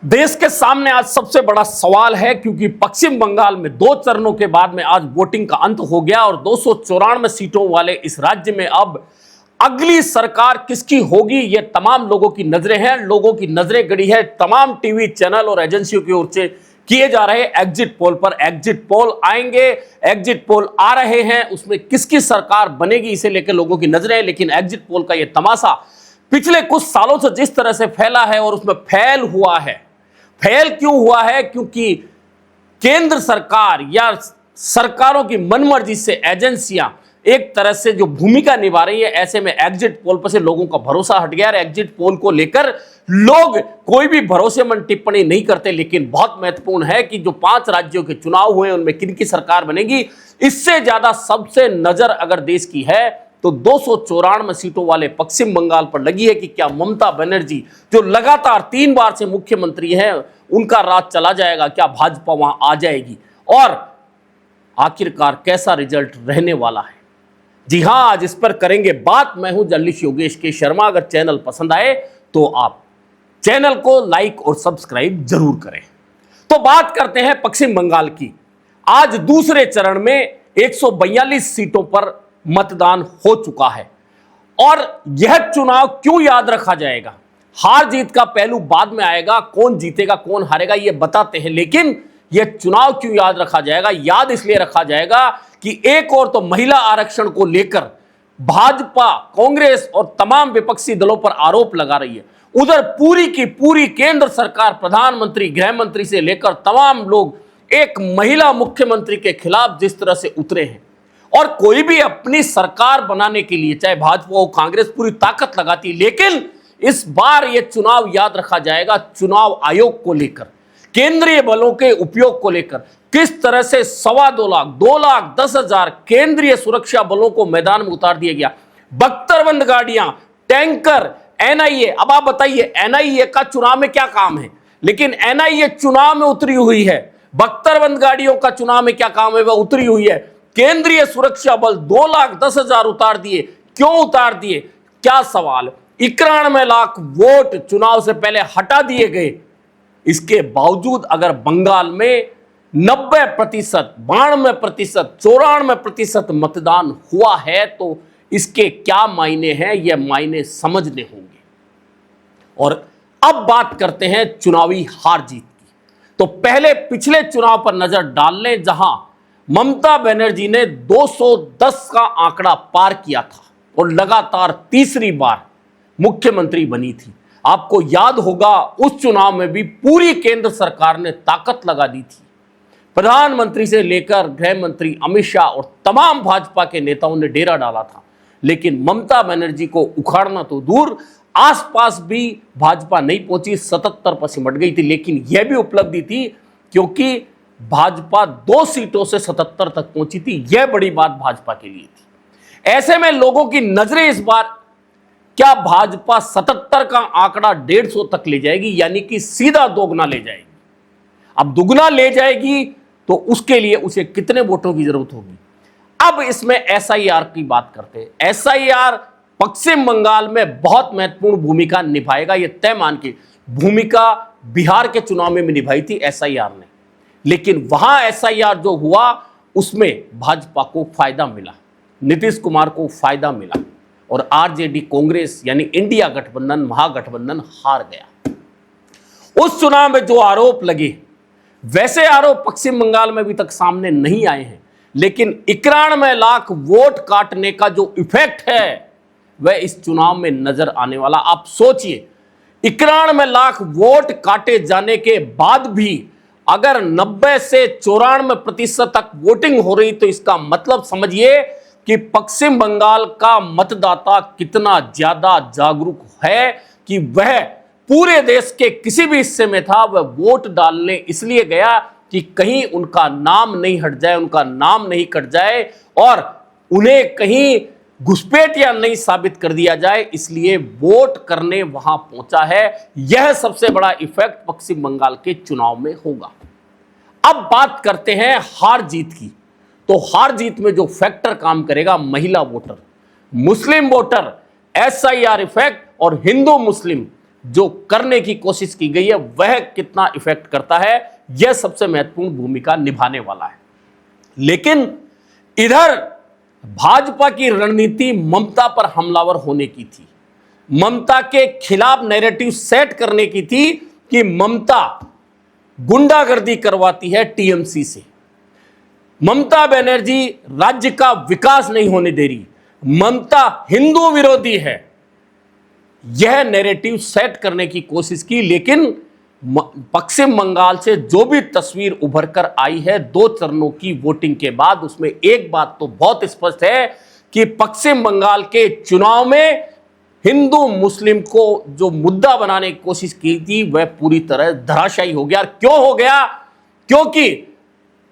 देश के सामने आज सबसे बड़ा सवाल है, क्योंकि पश्चिम बंगाल में 2 चरणों के बाद में आज वोटिंग का अंत हो गया और 294 सीटों वाले इस राज्य में अब अगली सरकार किसकी होगी, ये तमाम लोगों की नजरें हैं। लोगों की नजरें गड़ी है तमाम टीवी चैनल और एजेंसियों की ओर से किए जा रहे एग्जिट पोल पर। एग्जिट पोल आएंगे, एग्जिट पोल आ रहे हैं, उसमें किसकी सरकार बनेगी इसे लेकर लोगों की नजरें हैं। लेकिन एग्जिट पोल का यह तमाशा पिछले कुछ सालों से जिस तरह से फैला है और उसमें फैल हुआ है, फैल क्यों हुआ है? क्योंकि केंद्र सरकार या सरकारों की मनमर्जी से एजेंसियां एक तरह से जो भूमिका निभा रही है, ऐसे में एग्जिट पोल पर से लोगों का भरोसा हट गया और एग्जिट पोल को लेकर लोग कोई भी भरोसेमंद टिप्पणी नहीं करते। लेकिन बहुत महत्वपूर्ण है कि जो 5 राज्यों के चुनाव हुए उनमें किनकी सरकार बनेगी, इससे ज्यादा सबसे नजर अगर देश की है तो 294 सीटों वाले पश्चिम बंगाल पर लगी है कि क्या ममता बनर्जी जो लगातार 3 बार से मुख्यमंत्री हैं, उनका राज चला जाएगा, क्या भाजपा वहां आ जाएगी और आखिरकार कैसा रिजल्ट रहने वाला है। जी हां, आज इस पर करेंगे बात। मैं हूं जर्नलिस्ट योगेश के शर्मा। अगर चैनल पसंद आए तो आप चैनल को लाइक और सब्सक्राइब जरूर करें। तो बात करते हैं पश्चिम बंगाल की। आज दूसरे चरण में 142 सीटों पर मतदान हो चुका है और यह चुनाव क्यों याद रखा जाएगा? हार जीत का पहलू बाद में आएगा, कौन जीतेगा कौन हारेगा यह बताते हैं, लेकिन यह चुनाव क्यों याद रखा जाएगा? याद इसलिए रखा जाएगा कि एक और तो महिला आरक्षण को लेकर भाजपा, कांग्रेस और तमाम विपक्षी दलों पर आरोप लगा रही है, उधर पूरी की पूरी केंद्र सरकार, प्रधानमंत्री, गृह मंत्री से लेकर तमाम लोग एक महिला मुख्यमंत्री के खिलाफ जिस तरह से उतरे हैं और कोई भी अपनी सरकार बनाने के लिए चाहे भाजपा हो कांग्रेस पूरी ताकत लगाती है। लेकिन इस बार यह चुनाव याद रखा जाएगा चुनाव आयोग को लेकर, केंद्रीय बलों के उपयोग को लेकर, किस तरह से 2.25 लाख 2,10,000 केंद्रीय सुरक्षा बलों को मैदान में उतार दिया गया, बख्तरबंद गाड़ियां, टैंकर, एनआईए। अब आप बताइए एनआईए का चुनाव में क्या काम है? लेकिन एनआईए चुनाव में उतरी हुई है, बख्तरबंद गाड़ियों का चुनाव में क्या काम है? वह उतरी हुई है। केंद्रीय सुरक्षा बल 2,10,000 उतार दिए। क्यों उतार दिए? क्या सवाल? 91 लाख वोट चुनाव से पहले हटा दिए गए। इसके बावजूद अगर बंगाल में 90%, 92%, 94% मतदान हुआ है तो इसके क्या मायने हैं, यह मायने समझने होंगे। और अब बात करते हैं चुनावी हार जीत की। तो पहले पिछले चुनाव पर नजर डाल लें, जहां ममता बनर्जी ने 210 का आंकड़ा पार किया था और लगातार तीसरी बार मुख्यमंत्री बनी थी। आपको याद होगा उस चुनाव में भी पूरी केंद्र सरकार ने ताकत लगा दी थी। प्रधानमंत्री से लेकर गृह मंत्री अमित शाह और तमाम भाजपा के नेताओं ने डेरा डाला था। लेकिन ममता बनर्जी को उखाड़ना तो दूर, आसपास भी भाजपा नहीं पहुंची, 77 पर सिमट गई थी। लेकिन यह भी उपलब्धि थी क्योंकि भाजपा 2 सीटों से 77 तक पहुंची थी। यह बड़ी बात भाजपा के लिए थी। ऐसे में लोगों की नजरें इस बार क्या भाजपा 77 का आंकड़ा 150 तक ले जाएगी, यानी कि सीधा दोगुना ले जाएगी। अब दुगुना ले जाएगी तो उसके लिए उसे कितने वोटों की जरूरत होगी? अब इसमें एसआईआर की बात करते हैं। एसआईआर पश्चिम बंगाल में बहुत महत्वपूर्ण भूमिका निभाएगा, यह तय मान के। भूमिका बिहार के चुनाव में भी निभाई थी एसआईआर ने, लेकिन वहां एसआईआर जो हुआ उसमें भाजपा को फायदा मिला, नीतीश कुमार को फायदा मिला और आरजेडी, कांग्रेस यानी इंडिया गठबंधन, महागठबंधन हार गया। उस चुनाव में जो आरोप लगे वैसे आरोप पश्चिम बंगाल में अभी तक सामने नहीं आए हैं, लेकिन 91 लाख वोट काटने का जो इफेक्ट है वह इस चुनाव में नजर आने वाला। आप सोचिए 91 लाख वोट काटे जाने के बाद भी अगर 90 से 94% तक वोटिंग हो रही तो इसका मतलब समझिए कि पश्चिम बंगाल का मतदाता कितना ज्यादा जागरूक है कि वह पूरे देश के किसी भी हिस्से में था, वह वोट डालने इसलिए गया कि कहीं उनका नाम नहीं हट जाए, उनका नाम नहीं कट जाए और उन्हें कहीं घुसपैठिया नहीं साबित कर दिया जाए, इसलिए वोट करने वहां पहुंचा है। यह सबसे बड़ा इफेक्ट पश्चिम बंगाल के चुनाव में होगा। अब बात करते हैं हार जीत की। तो हार जीत में जो फैक्टर काम करेगा, महिला वोटर, मुस्लिम वोटर, एसआईआर इफेक्ट और हिंदू मुस्लिम जो करने की कोशिश की गई है वह कितना इफेक्ट करता है, यह सबसे महत्वपूर्ण भूमिका निभाने वाला है। लेकिन इधर भाजपा की रणनीति ममता पर हमलावर होने की थी, ममता के खिलाफ नैरेटिव सेट करने की थी कि ममता गुंडागर्दी करवाती है टीएमसी से, ममता बनर्जी राज्य का विकास नहीं होने दे रही, ममता हिंदू विरोधी है, यह नैरेटिव सेट करने की कोशिश की। लेकिन पश्चिम बंगाल से जो भी तस्वीर उभर कर आई है 2 चरणों की वोटिंग के बाद, उसमें एक बात तो बहुत स्पष्ट है कि पश्चिम बंगाल के चुनाव में हिंदू मुस्लिम को जो मुद्दा बनाने की कोशिश की थी वह पूरी तरह धराशायी हो गया। क्यों हो गया? क्योंकि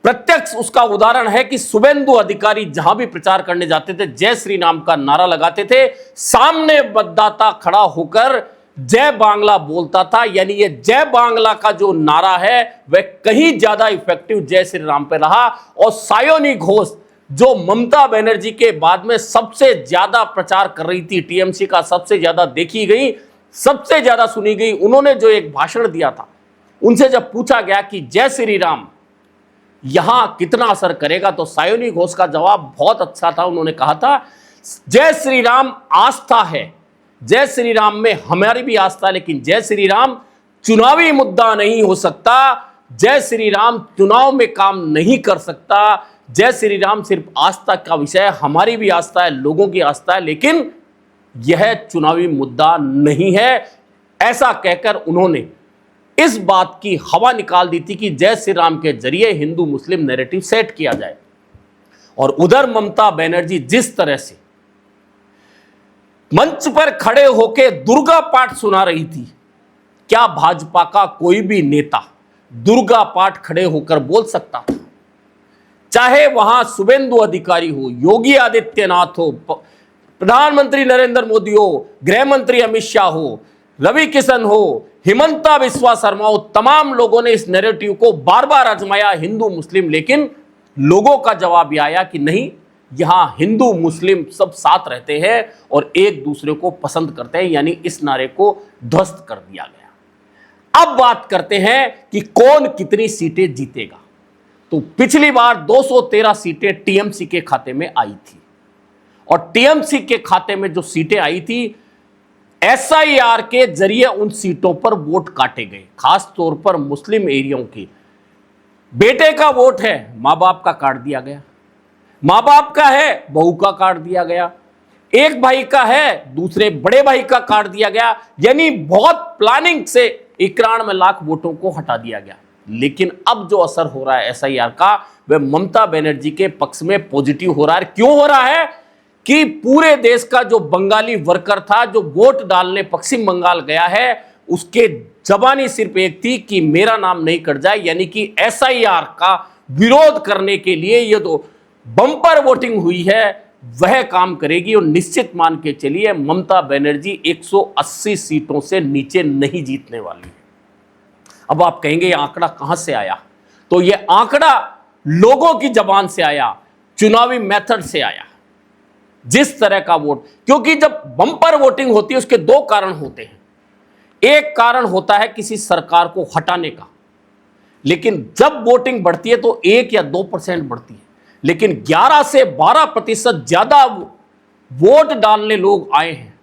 प्रत्यक्ष उसका उदाहरण है कि शुभेंदु अधिकारी जहां भी प्रचार करने जाते थे जय श्री राम का नारा लगाते थे, सामने मतदाता खड़ा होकर जय बांग्ला बोलता था। यानी ये जय बांग्ला का जो नारा है वह कहीं ज्यादा इफेक्टिव जय श्री राम पे रहा। और सायोनी घोष जो ममता बनर्जी के बाद में सबसे ज्यादा प्रचार कर रही थी, टीएमसी का सबसे ज्यादा देखी गई, सबसे ज्यादा सुनी गई, उन्होंने जो एक भाषण दिया था, उनसे जब पूछा गया कि जय श्री राम यहां कितना असर करेगा, तो सायोनी घोष का जवाब बहुत अच्छा था। उन्होंने कहा था जय श्री राम आस्था है, जय श्री राम में हमारी भी आस्था है, लेकिन जय श्री राम चुनावी मुद्दा नहीं हो सकता, जय श्री राम चुनाव में काम नहीं कर सकता, जय श्री राम सिर्फ आस्था का विषय है, हमारी भी आस्था है, लोगों की आस्था है, लेकिन यह चुनावी मुद्दा नहीं है। ऐसा कहकर उन्होंने इस बात की हवा निकाल दी थी कि जय श्री राम के जरिए हिंदू मुस्लिम नैरेटिव सेट किया जाए। और उधर ममता बनर्जी जिस तरह से मंच पर खड़े होकर दुर्गा पाठ सुना रही थी, क्या भाजपा का कोई भी नेता दुर्गा पाठ खड़े होकर बोल सकता था? चाहे वहां शुभेंदु अधिकारी हो, योगी आदित्यनाथ हो, प्रधानमंत्री नरेंद्र मोदी हो, गृह मंत्री अमित शाह हो, रवि किशन हो, हिमंता बिस्वा शर्मा हो, तमाम लोगों ने इस नैरेटिव को बार बार आजमाया हिंदू मुस्लिम, लेकिन लोगों का जवाब यह आया कि नहीं, यहां हिंदू मुस्लिम सब साथ रहते हैं और एक दूसरे को पसंद करते हैं। यानी इस नारे को ध्वस्त कर दिया गया। अब बात करते हैं कि कौन कितनी सीटें जीतेगा। तो पिछली बार 213 सीटें टीएमसी के खाते में आई थी, और टीएमसी के खाते में जो सीटें आई थी, एसआईआर के जरिए उन सीटों पर वोट काटे गए। खास तौर पर मुस्लिम एरियाओं की बेटे का वोट है, मां बाप का काट दिया गया, मां बाप का है बहू का काट दिया गया, एक भाई का है दूसरे बड़े भाई का काट दिया गया। यानी बहुत प्लानिंग से 91 लाख वोटों को हटा दिया गया। लेकिन अब जो असर हो रहा है एसआईआर का, वह ममता बनर्जी के पक्ष में पॉजिटिव हो रहा है। क्यों हो रहा है? कि पूरे देश का जो बंगाली वर्कर था जो वोट डालने पश्चिम बंगाल गया है, उसके जबानी सिर्फ एक थी कि मेरा नाम नहीं कट जाए। यानी कि एसआईआर का विरोध करने के लिए ये तो बम्पर वोटिंग हुई है, वह काम करेगी। और निश्चित मान के चलिए ममता बनर्जी 180 सीटों से नीचे नहीं जीतने वाली है। अब आप कहेंगे ये आंकड़ा कहां से आया? तो ये आंकड़ा लोगों की जबान से आया, चुनावी मेथड से आया। जिस तरह का वोट, क्योंकि जब बम्पर वोटिंग होती है उसके 2 कारण होते हैं। एक कारण होता है किसी सरकार को हटाने का, लेकिन जब वोटिंग बढ़ती है तो 1 या 2% बढ़ती है, लेकिन 11 से 12% ज्यादा वोट डालने लोग आए हैं।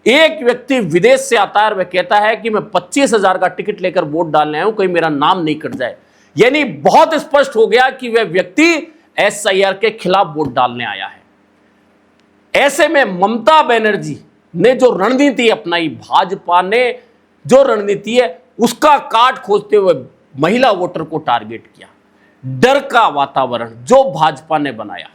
एक व्यक्ति विदेश से आता है और वह कहता है कि मैं 25,000 का टिकट लेकर वोट डालने आया हूं, कहीं मेरा नाम नहीं कट जाए। यानी बहुत स्पष्ट हो गया कि वह व्यक्ति एसआईआर के खिलाफ वोट डालने आया है। ऐसे में ममता बनर्जी ने जो रणनीति अपनाई, भाजपा ने जो रणनीति है उसका काट खोजते हुए महिला वोटर को टारगेट किया। डर का वातावरण जो भाजपा ने बनाया,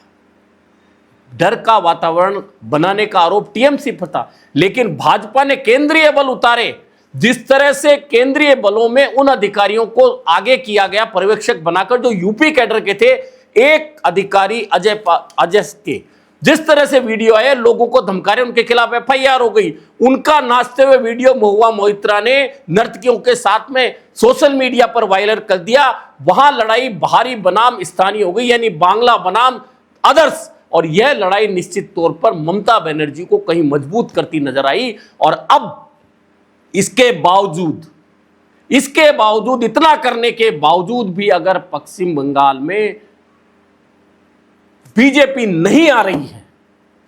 डर का वातावरण बनाने का आरोप टीएमसी पर था, लेकिन भाजपा ने केंद्रीय बल उतारे। जिस तरह से केंद्रीय बलों में उन अधिकारियों को आगे किया गया पर्यवेक्षक बनाकर जो यूपी कैडर के थे, एक अधिकारी अजय के जिस तरह से वीडियो आए, लोगों को धमका रहे, उनके खिलाफ एफआईआर हो गई। उनका नाचते हुए वीडियो महुआ मोहित्रा ने नर्तकियों के साथ में सोशल मीडिया पर वायरल कर दिया। वहां लड़ाई बाहरी बनाम स्थानीय हो गई, यानी बांग्ला बनाम अदर्स। और यह लड़ाई निश्चित तौर पर ममता बनर्जी को कहीं मजबूत करती नजर आई। और अब इसके बावजूद इतना करने के बावजूद भी अगर पश्चिम बंगाल में बीजेपी नहीं आ रही है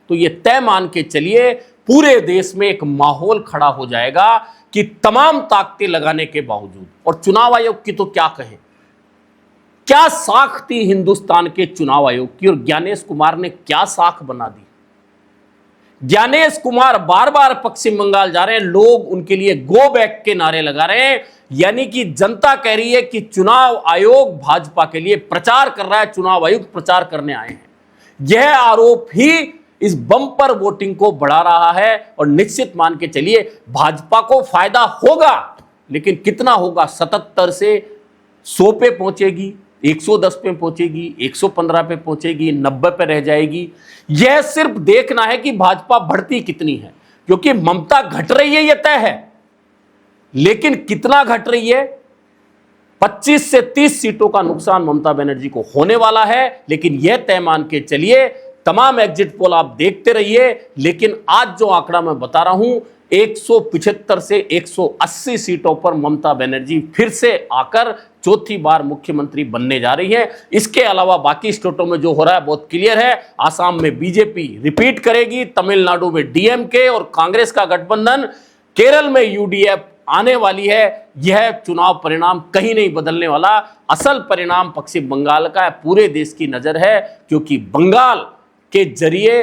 तो यह तय मान के चलिए पूरे देश में एक माहौल खड़ा हो जाएगा कि तमाम ताकतें लगाने के बावजूद, और चुनाव आयोग की तो क्या कहें, क्या साख थी हिंदुस्तान के चुनाव आयोग की, और ज्ञानेश कुमार ने क्या साख बना दी। ज्ञानेश कुमार बार बार पश्चिम बंगाल जा रहे हैं, लोग उनके लिए गो बैक के नारे लगा रहे हैं, यानी कि जनता कह रही है कि चुनाव आयोग भाजपा के लिए प्रचार कर रहा है, चुनाव आयुक्त प्रचार करने आए हैं। यह आरोप ही इस बम्पर वोटिंग को बढ़ा रहा है, और निश्चित मान के चलिए भाजपा को फायदा होगा, लेकिन कितना होगा। 77 से 100 पे पहुंचेगी, 110 पे पहुंचेगी, 115 पे पहुंचेगी, 90 पे रह जाएगी। यह सिर्फ देखना है कि भाजपा बढ़ती कितनी है, क्योंकि ममता घट रही है, यह तय है, लेकिन कितना घट रही है। 25 से 30 सीटों का नुकसान ममता बनर्जी को होने वाला है, लेकिन यह तय मान के चलिए, तमाम एग्जिट पोल आप देखते रहिए, लेकिन आज जो आंकड़ा मैं बता रहा हूं 175 से 180 सीटों पर ममता बनर्जी फिर से आकर चौथी बार मुख्यमंत्री बनने जा रही है। इसके अलावा बाकी स्टेटों में जो हो रहा है बहुत क्लियर है। आसाम में बीजेपी रिपीट करेगी, तमिलनाडु में डीएमके और कांग्रेस का गठबंधन, केरल में यूडीएफ आने वाली है। यह चुनाव परिणाम कहीं नहीं बदलने वाला, असल परिणाम पश्चिम बंगाल का है, पूरे देश की नजर है, क्योंकि बंगाल के जरिए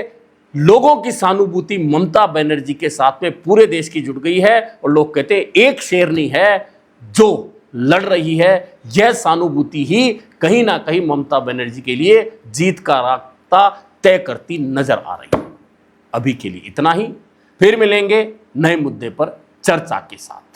लोगों की सहानुभूति ममता बनर्जी के साथ में पूरे देश की जुड़ गई है, और लोग कहते हैं एक शेरनी है जो लड़ रही है। यह सहानुभूति ही कहीं ना कहीं ममता बनर्जी के लिए जीत का रास्ता तय करती नजर आ रही है। अभी के लिए इतना ही, फिर मिलेंगे नए मुद्दे पर चर्चा के साथ।